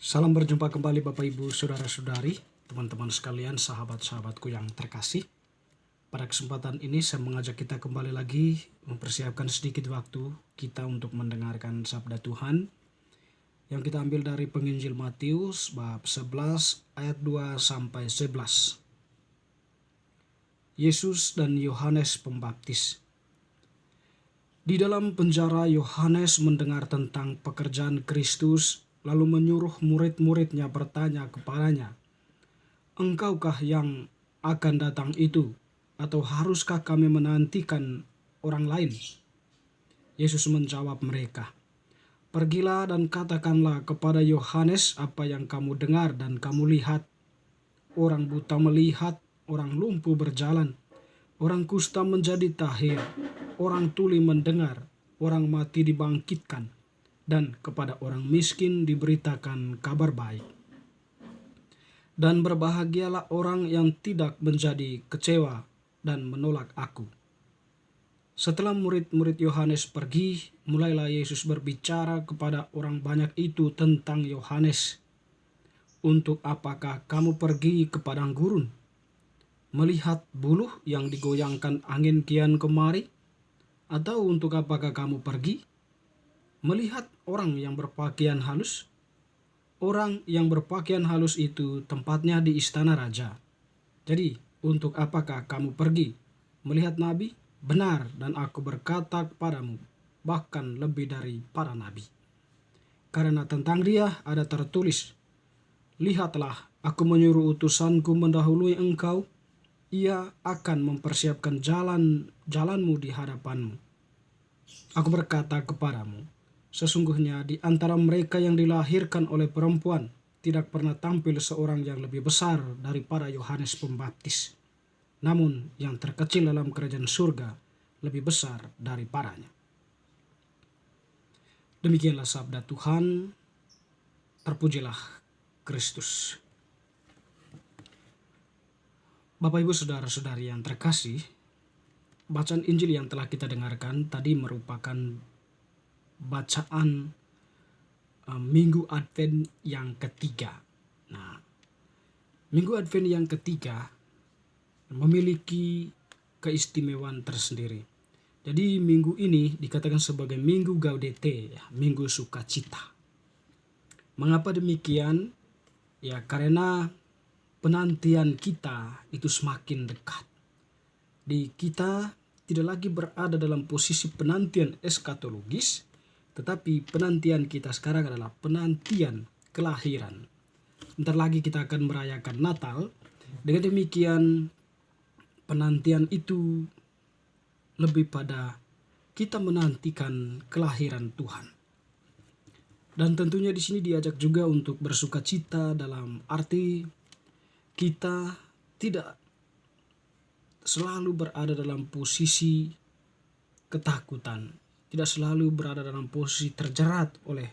Salam berjumpa kembali Bapak Ibu Saudara-saudari, teman-teman sekalian, sahabat-sahabatku yang terkasih. Pada kesempatan ini saya mengajak kita kembali lagi mempersiapkan sedikit waktu kita untuk mendengarkan sabda Tuhan yang kita ambil dari penginjil Matius bab 11 ayat 2 sampai 11. Yesus dan Yohanes Pembaptis. Di dalam penjara Yohanes mendengar tentang pekerjaan Kristus, lalu menyuruh murid-muridnya bertanya kepadanya, "Engkaukah yang akan datang itu, atau haruskah kami menantikan orang lain?" Yesus menjawab mereka, "Pergilah dan katakanlah kepada Yohanes apa yang kamu dengar dan kamu lihat. Orang buta melihat, orang lumpuh berjalan, orang kusta menjadi tahir, orang tuli mendengar, orang mati dibangkitkan, dan kepada orang miskin diberitakan kabar baik. Dan berbahagialah orang yang tidak menjadi kecewa dan menolak aku." Setelah murid-murid Yohanes pergi, mulailah Yesus berbicara kepada orang banyak itu tentang Yohanes. "Untuk apakah kamu pergi ke padang gurun, melihat buluh yang digoyangkan angin kian kemari? Atau untuk apakah kamu pergi melihat orang yang berpakaian halus? Orang yang berpakaian halus itu tempatnya di istana raja. Jadi, untuk apakah kamu pergi melihat nabi? Benar, dan aku berkata kepadamu, bahkan lebih dari para nabi. Karena tentang dia ada tertulis, 'Lihatlah, aku menyuruh utusanku mendahului engkau. Ia akan mempersiapkan jalanmu di hadapanmu.' Aku berkata kepadamu, sesungguhnya di antara mereka yang dilahirkan oleh perempuan, tidak pernah tampil seorang yang lebih besar daripada Yohanes Pembaptis. Namun yang terkecil dalam kerajaan surga lebih besar daripadanya." Demikianlah sabda Tuhan. Terpujilah Kristus. Bapak Ibu Saudara-saudari yang terkasih, bacaan Injil yang telah kita dengarkan tadi merupakan bacaan Minggu Advent yang ketiga. Nah, Minggu Advent yang ketiga memiliki keistimewaan tersendiri. Jadi minggu ini dikatakan sebagai Minggu Gaudete, ya, Minggu Sukacita. Mengapa demikian? Ya, karena penantian kita itu semakin dekat. Kita tidak lagi berada dalam posisi penantian eskatologis, tetapi penantian kita sekarang adalah penantian kelahiran. Bentar lagi kita akan merayakan Natal. Dengan demikian, penantian itu lebih pada kita menantikan kelahiran Tuhan. Dan tentunya di sini diajak juga untuk bersukacita dalam arti kita tidak selalu berada dalam posisi ketakutan, tidak selalu berada dalam posisi terjerat oleh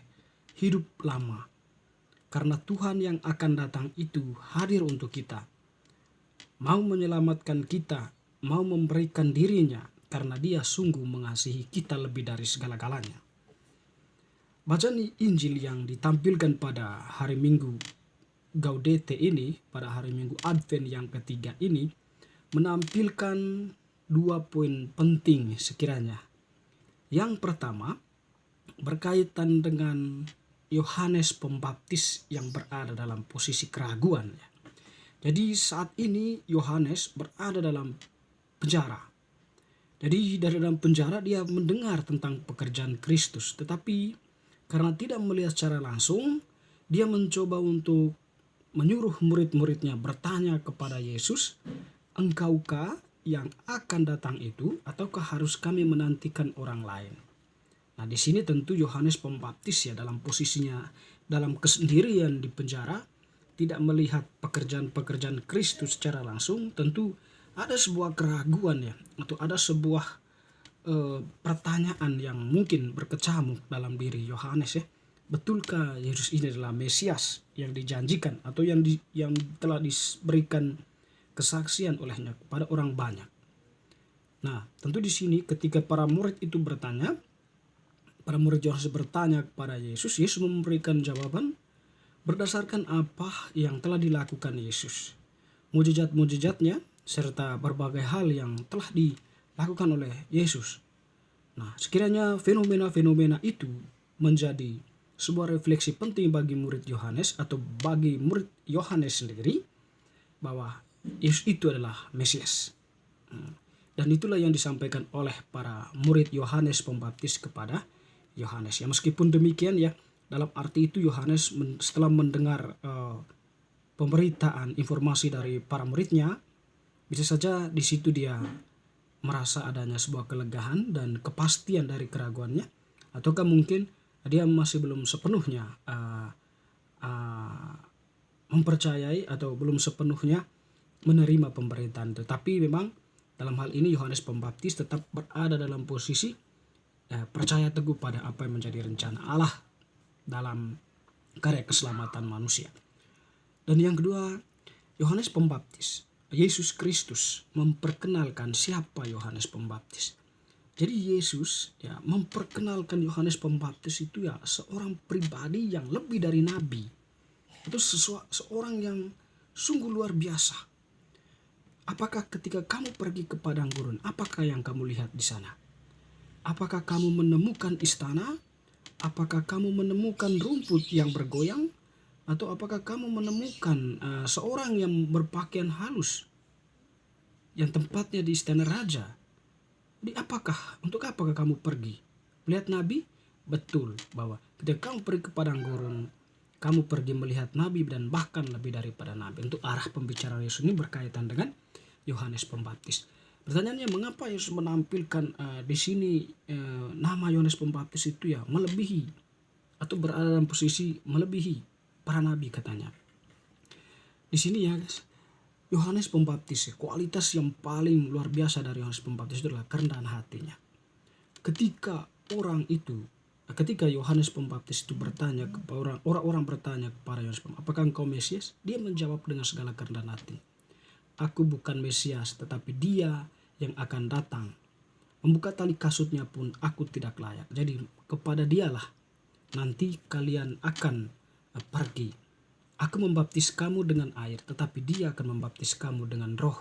hidup lama. Karena Tuhan yang akan datang itu hadir untuk kita, mau menyelamatkan kita, mau memberikan dirinya, karena dia sungguh mengasihi kita lebih dari segala-galanya. Bacaan Injil yang ditampilkan pada hari Minggu Gaudete ini, pada hari Minggu Advent yang ketiga ini, menampilkan dua poin penting sekiranya. Yang pertama, berkaitan dengan Yohanes Pembaptis yang berada dalam posisi keraguan. Jadi saat ini Yohanes berada dalam penjara. Jadi dari dalam penjara dia mendengar tentang pekerjaan Kristus, tetapi karena tidak melihat secara langsung, dia mencoba untuk menyuruh murid-muridnya bertanya kepada Yesus, "Engkaukah yang akan datang itu, ataukah harus kami menantikan orang lain?" Nah, di sini tentu Yohanes Pembaptis ya dalam posisinya dalam kesendirian di penjara, tidak melihat pekerjaan-pekerjaan Kristus secara langsung, tentu ada sebuah keraguan ya, atau ada sebuah pertanyaan yang mungkin berkecamuk dalam diri Yohanes ya. Betulkah Yesus ini adalah Mesias yang dijanjikan atau yang telah diberikan kesaksian olehnya kepada orang banyak? Nah, tentu di sini ketika para murid itu bertanya, para murid Yohanes bertanya kepada Yesus, Yesus memberikan jawaban berdasarkan apa yang telah dilakukan Yesus, mujizat-mujizatnya, serta berbagai hal yang telah dilakukan oleh Yesus. Nah, sekiranya fenomena-fenomena itu menjadi sebuah refleksi penting bagi murid Yohanes atau bagi murid Yohanes sendiri, bahwa Yesus itu adalah Mesias. Dan itulah yang disampaikan oleh para murid Yohanes Pembaptis kepada Yohanes. Ya, meskipun demikian ya, dalam arti itu Yohanes setelah mendengar pemberitaan informasi dari para muridnya, bisa saja di situ dia merasa adanya sebuah kelegaan dan kepastian dari keraguannya, ataukah mungkin dia masih belum sepenuhnya mempercayai atau belum sepenuhnya menerima pemberitaan. Tetapi memang dalam hal ini Yohanes Pembaptis tetap berada dalam posisi percaya teguh pada apa yang menjadi rencana Allah dalam karya keselamatan manusia. Dan yang kedua, Yohanes Pembaptis, Yesus Kristus memperkenalkan siapa Yohanes Pembaptis. Jadi Yesus ya memperkenalkan Yohanes Pembaptis itu ya seorang pribadi yang lebih dari nabi. Itu seorang yang sungguh luar biasa. Apakah ketika kamu pergi ke padang gurun, apakah yang kamu lihat di sana? Apakah kamu menemukan istana? Apakah kamu menemukan rumput yang bergoyang? Atau apakah kamu menemukan seorang yang berpakaian halus yang tempatnya di istana raja? Jadi untuk apakah kamu pergi? Melihat nabi? Betul bahwa ketika kamu pergi ke padang gurun, kamu pergi melihat nabi dan bahkan lebih daripada nabi. Untuk arah pembicaraan Yesus ini berkaitan dengan Yohanes Pembaptis. Pertanyaannya, mengapa Yesus menampilkan di sini nama Yohanes Pembaptis itu ya melebihi atau berada dalam posisi melebihi para nabi katanya. Di sini ya guys, Yohanes Pembaptis, kualitas yang paling luar biasa dari Yohanes Pembaptis itu adalah kerendahan hatinya. Ketika Yohanes Pembaptis itu bertanya kepada orang-orang bertanya kepada Yohanes Pembaptis, apakah engkau Mesias? Dia menjawab dengan segala kerendahan hati, aku bukan Mesias, tetapi Dia yang akan datang. Membuka tali kasutnya pun aku tidak layak. Jadi kepada Dialah nanti kalian akan pergi. Aku membaptis kamu dengan air, tetapi Dia akan membaptis kamu dengan Roh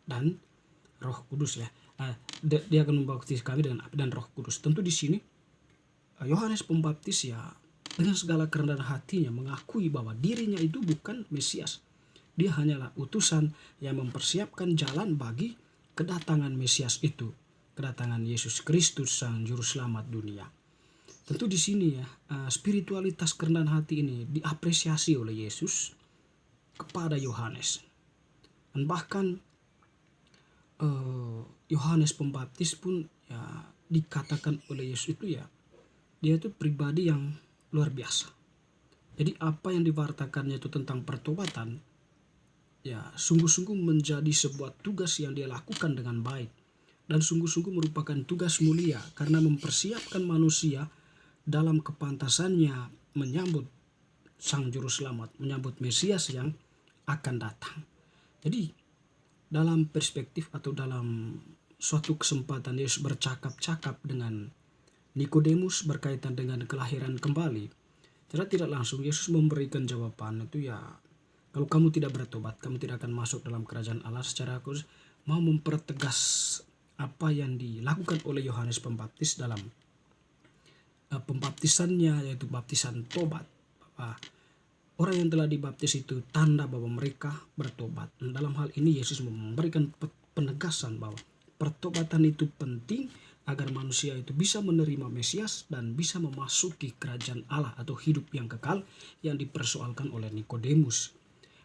dan Roh Kudus ya. Dia akan membaptis kami dengan api dan Roh Kudus. Tentu di sini Yohanes Pembaptis ya dengan segala kerendahan hatinya mengakui bahwa dirinya itu bukan Mesias. Dia hanyalah utusan yang mempersiapkan jalan bagi kedatangan Mesias itu, kedatangan Yesus Kristus Sang Juru Selamat dunia. Tentu di sini ya spiritualitas kerendahan hati ini diapresiasi oleh Yesus kepada Yohanes. Dan bahkan Yohanes Pembaptis pun ya dikatakan oleh Yesus itu ya dia itu pribadi yang luar biasa. Jadi apa yang diwartakannya itu tentang pertobatan ya sungguh-sungguh menjadi sebuah tugas yang dia lakukan dengan baik, dan sungguh-sungguh merupakan tugas mulia karena mempersiapkan manusia dalam kepantasannya menyambut Sang Juru Selamat, menyambut Mesias yang akan datang. Jadi dalam perspektif atau dalam suatu kesempatan Yesus bercakap-cakap dengan Nikodemus berkaitan dengan kelahiran kembali, secara tidak langsung Yesus memberikan jawaban itu ya, kalau kamu tidak bertobat, kamu tidak akan masuk dalam kerajaan Allah. Secara khusus mau mempertegas apa yang dilakukan oleh Yohanes Pembaptis dalam pembaptisannya, yaitu baptisan tobat. Orang yang telah dibaptis itu tanda bahwa mereka bertobat. Dan dalam hal ini Yesus memberikan penegasan bahwa pertobatan itu penting agar manusia itu bisa menerima Mesias dan bisa memasuki kerajaan Allah atau hidup yang kekal yang dipersoalkan oleh Nikodemus.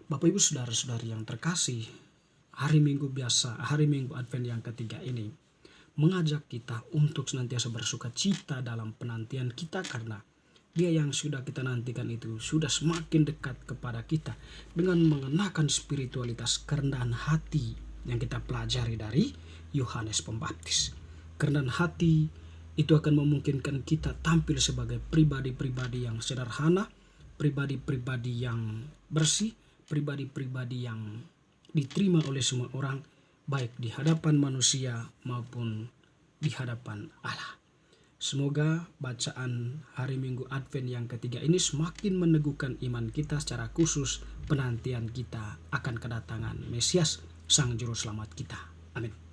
Bapak Ibu saudara-saudari yang terkasih, hari Minggu Advent yang ketiga ini mengajak kita untuk senantiasa bersuka cita dalam penantian kita, karena Dia yang sudah kita nantikan itu sudah semakin dekat kepada kita dengan mengenakan spiritualitas kerendahan hati yang kita pelajari dari Yohanes Pembaptis. Kerendahan hati itu akan memungkinkan kita tampil sebagai pribadi-pribadi yang sederhana, pribadi-pribadi yang bersih, pribadi-pribadi yang diterima oleh semua orang, baik di hadapan manusia maupun di hadapan Allah. Semoga bacaan hari Minggu Advent yang ketiga ini semakin meneguhkan iman kita, secara khusus penantian kita akan kedatangan Mesias, Sang Juru Selamat kita. Amin.